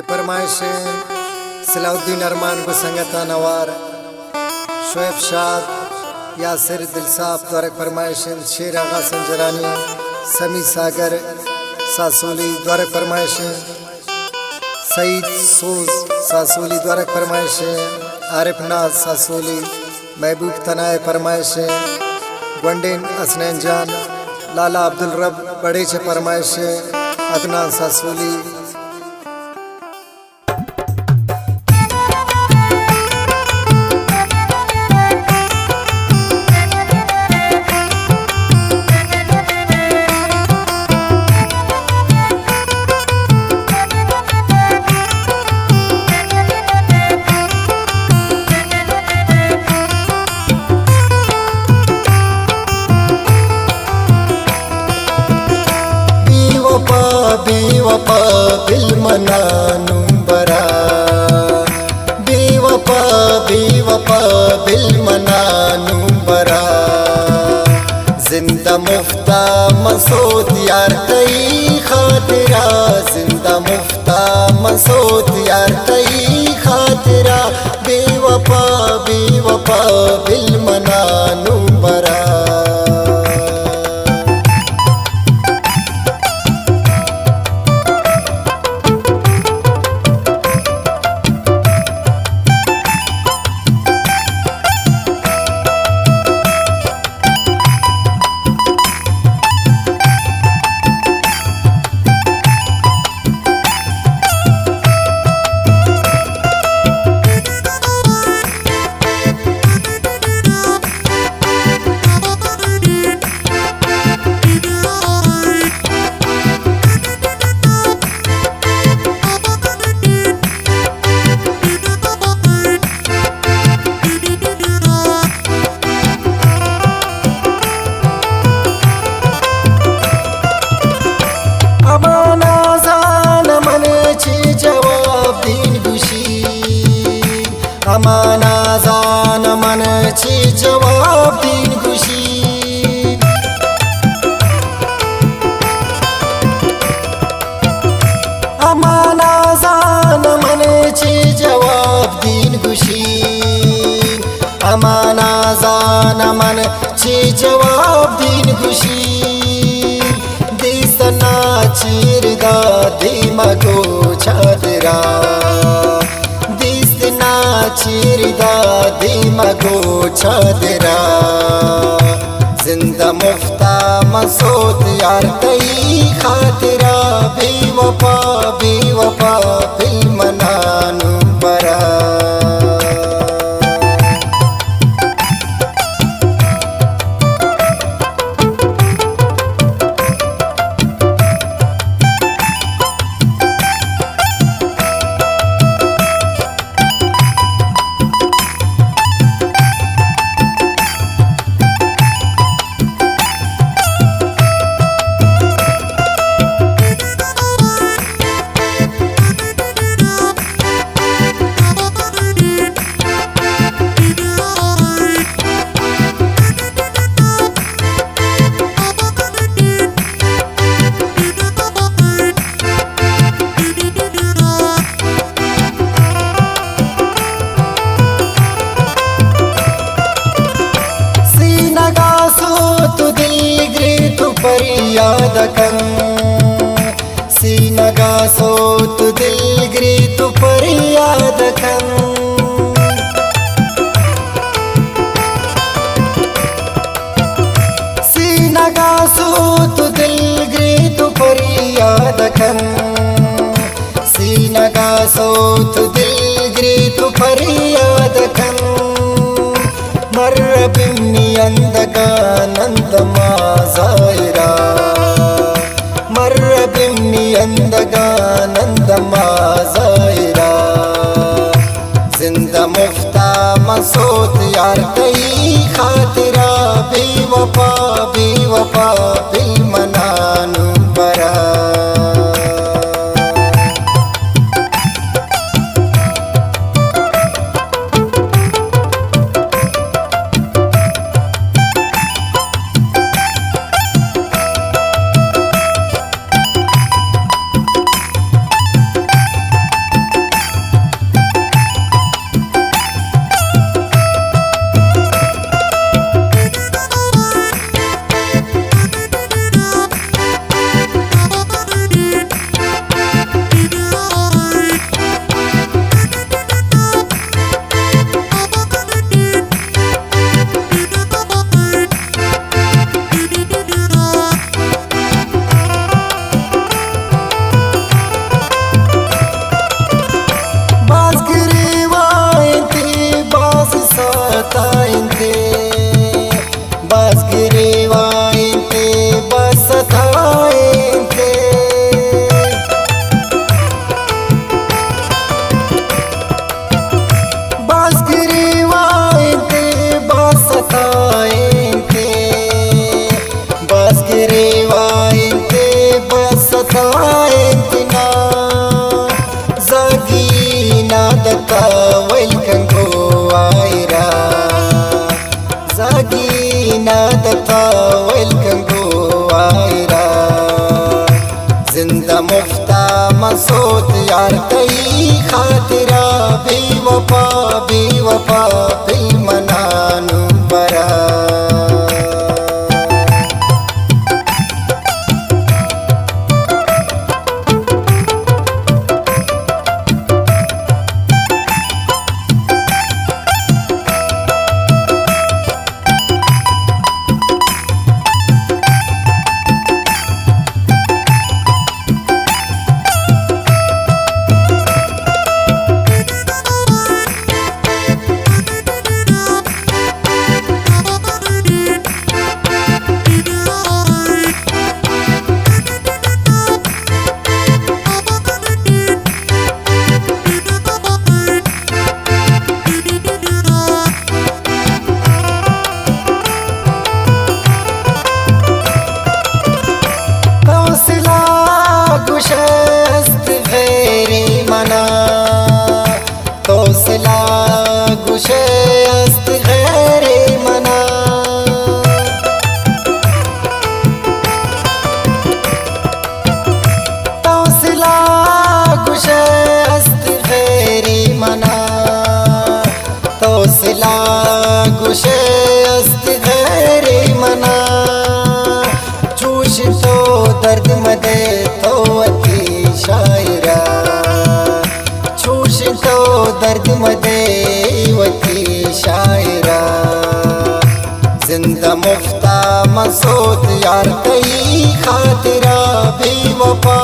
फरमाइश सलाउद्दीन अरमान बसंगता नवार शोएब शाद यासिर दिलसाब द्वारा फरमाइश शेर आगा संजरानी समी सागर सासोली द्वारा फरमाइश सईद सोज सासोली द्वारा फरमाइश आरिफ नाज सासोली महबूब तनाए फरमाइश गुंडेन असनैन जान लाला अब्दुल रब बड़े छे फरमाइश अदनान सासोली बेवफा बिलमनानुं बरा बेवफा बिलमनानुं बरा जिंदा मुफ्ता मसूद यार कई खातिरा जिंदा मुफ्ता मसूद यार कई खातिरा बेवफा बिलमनानुं बरा अमाना जान मन छी जवाब दीन खुशी अमाना जान मन छी जवाब दीन खुशी अमाना जान मन छी जवाब दीन खुशी दिसना चिरदा दिमागो छादरा चिरदा दिमागो छादरा जिंदा मुफ्ता मसूद यार कई खातिरा बेवफा बिलमनानुं बरा याद कर सीनगा सोत दिल गिरी तू पर याद कर सीनगा सोत दिल गिरी तू पर याद कर सीनगा सोत दिल गिरी तू पर याद कर मर बिन्नी अंदगा नंद माजायरा अंदगा नंद माजायरा जिंदा मुफ्ता मसूद यार कई खातिरा बेवफा बिलमनानुं बरा जिंदा मुफ्ता मसूद यार कई खातिरा बेवफा बेवफा दिल मनानू बरा दर्द मदे तो अति शायरा छूश तो दर्द मदे वती शायरा जिंदा मुफ्ता मसूद यार कई खातिरा बेवफा